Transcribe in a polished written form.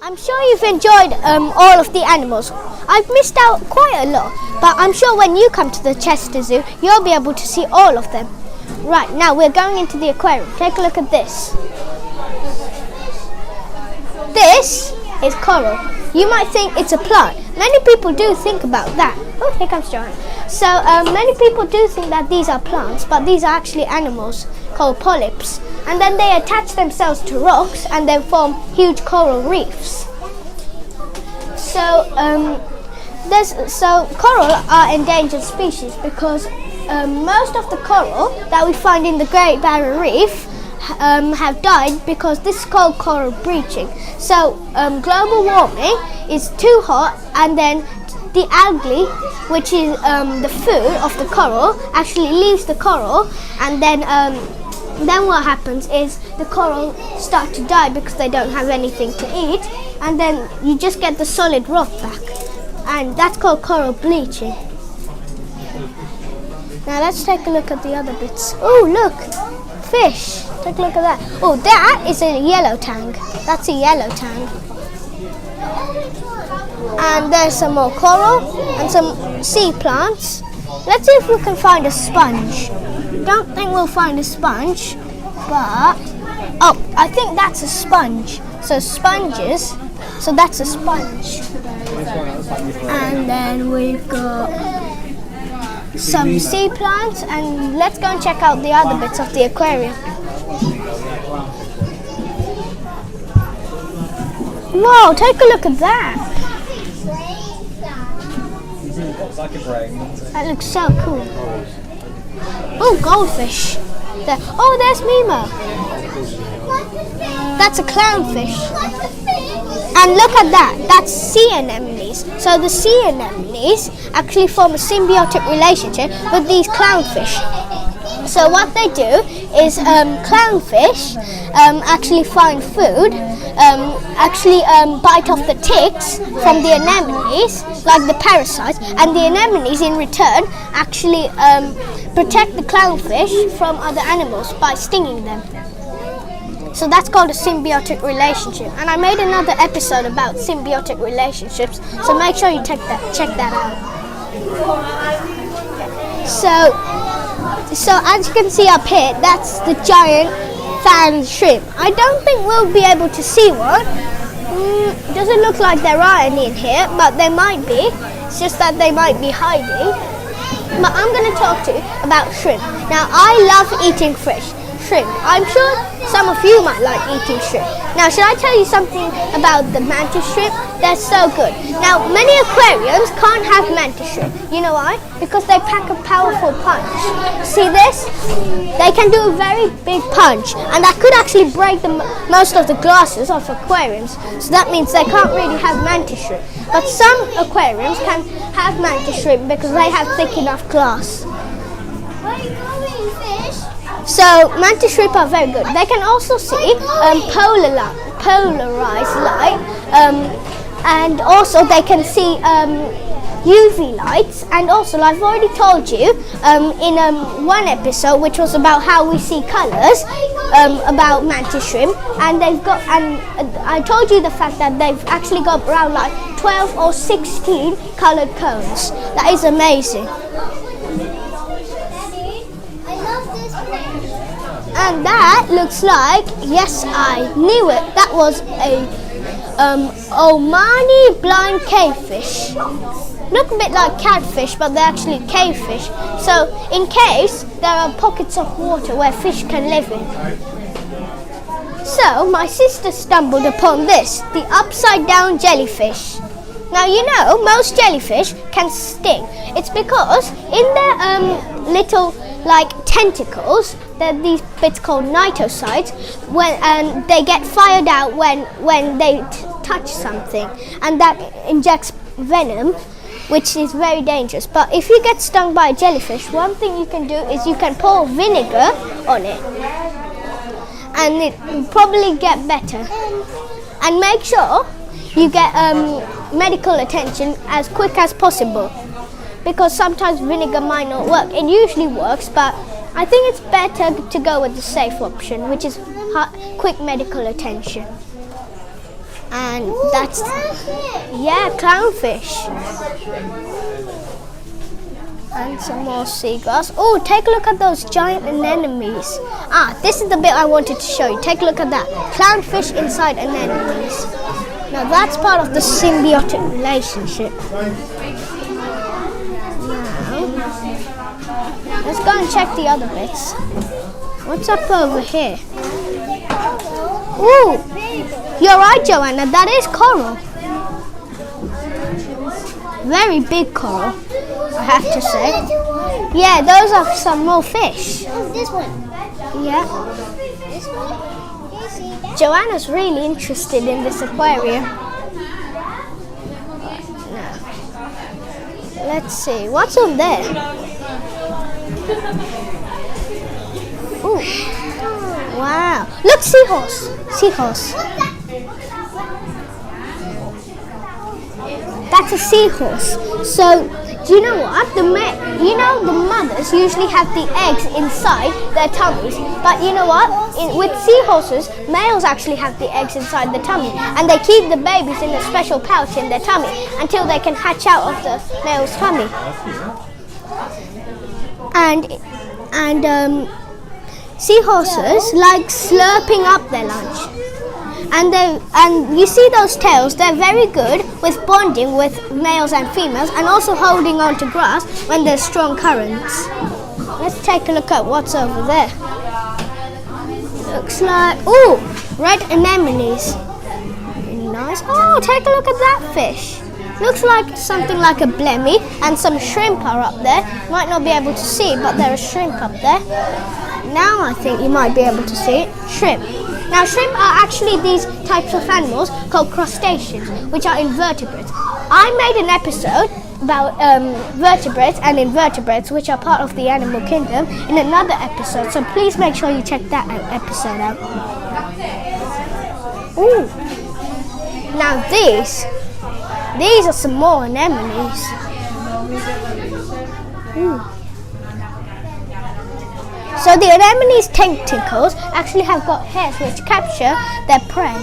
I'm sure you've enjoyed all of the animals. I've missed out quite a lot, but I'm sure when you come to the Chester Zoo, you'll be able to see all of them. Right, now we're going into the aquarium. Take a look at this. This is coral. You might think it's a plant. Many people do think about that. Oh, here comes John. So many people do think that these are plants, but these are actually animals called polyps. And then they attach themselves to rocks and then form huge coral reefs. So coral are endangered species because most of the coral that we find in the Great Barrier Reef have died because this is called coral bleaching. So global warming is too hot, and then the algae, which is the food of the coral, actually leaves the coral, and then what happens is the coral start to die because they don't have anything to eat, and then you just get the solid rock back, and that's called coral bleaching. Now let's take a look at the other bits. Oh, look, fish. Take a look at that. Oh, that is a yellow tang. That's a yellow tang. And there's some more coral and some sea plants. Let's see if we can find a sponge. Don't think we'll find a sponge, but oh, I think that's a sponge. So sponges. So that's a sponge. And then we've got some sea plants, and let's go and check out the other bits of the aquarium. Wow, take a look at that. That looks so cool. Oh, goldfish. There. Oh, there's Mimo. That's a clownfish. And look at that. That's sea anemones. So the sea anemones actually form a symbiotic relationship with these clownfish. So what they do is clownfish actually find food, bite off the ticks from the anemones, like the parasites, and the anemones in return actually protect the clownfish from other animals by stinging them. So that's called a symbiotic relationship. And I made another episode about symbiotic relationships, so make sure you check that out. So as you can see up here, that's the giant fan shrimp. I don't think we'll be able to see one. Doesn't look like there are any in here, but there might be. It's just that they might be hiding. But I'm going to talk to you about shrimp. Now, I love eating shrimp. I'm sure some of you might like eating shrimp. Now, should I tell you something about the mantis shrimp? They're so good. Now, many aquariums can't have mantis shrimp. You know why? Because they pack a powerful punch. See this? They can do a very big punch, and that could actually break most of the glasses of aquariums. So that means they can't really have mantis shrimp. But some aquariums can have mantis shrimp because they have thick enough glass. Where are you going, fish? So mantis shrimp are very good. They can also see polarized light, and also they can see UV lights. And also, like I've already told you in one episode, which was about how we see colors, about mantis shrimp, and I told you the fact that they've actually got around like 12 or 16 colored cones. That is amazing. And that looks like, yes, I knew it, that was a Omani blind cavefish. Look a bit like catfish, but they're actually cavefish. So in caves, there are pockets of water where fish can live in. So my sister stumbled upon this, the upside down jellyfish. Now, you know, most jellyfish can sting. It's because in their little tentacles, there are these bits called nitocytes, and they get fired out when they touch something, and that injects venom, which is very dangerous. But if you get stung by a jellyfish, one thing you can do is you can pour vinegar on it, and it will probably get better. And make sure you get medical attention as quick as possible, because sometimes vinegar might not work. It usually works, but I think it's better to go with the safe option, which is quick medical attention. And Ooh, that's, clownfish. yeah, clownfish. And some more seagrass. Oh, take a look at those giant anemones. Ah, this is the bit I wanted to show you. Take a look at that. Clownfish inside anemones. Now that's part of the symbiotic relationship. Now, let's go and check the other bits. What's up over here? Ooh, you're right, Joanna. That is coral. Very big coral, I have to say. Yeah, those are some more fish. Oh, this one. Yeah. This one. Can you see that? Joanna's really interested in this aquarium. Now, let's see. What's on there? Ooh. Wow. Look, seahorse. Seahorse. That's a seahorse. So, do you know what? The mothers usually have the eggs inside their tummies. But you know what? With seahorses, males actually have the eggs inside the tummy, and they keep the babies in a special pouch in their tummy until they can hatch out of the male's tummy. And seahorses like slurping up their lunch. And you see those tails, they're very good with bonding with males and females and also holding on to grass when there's strong currents. Let's take a look at what's over there. Looks like, ooh, red anemones. Nice. Oh, take a look at that fish. Looks like something like a blemmy, and some shrimp are up there. Might not be able to see, but there is shrimp up there. Now I think you might be able to see it. Shrimp. Now, shrimp are actually these types of animals called crustaceans, which are invertebrates. I made an episode about vertebrates and invertebrates, which are part of the animal kingdom, in another episode. So please make sure you check that episode out. Ooh. Now these are some more anemones. Ooh. So the anemone's tentacles actually have got hairs which capture their prey.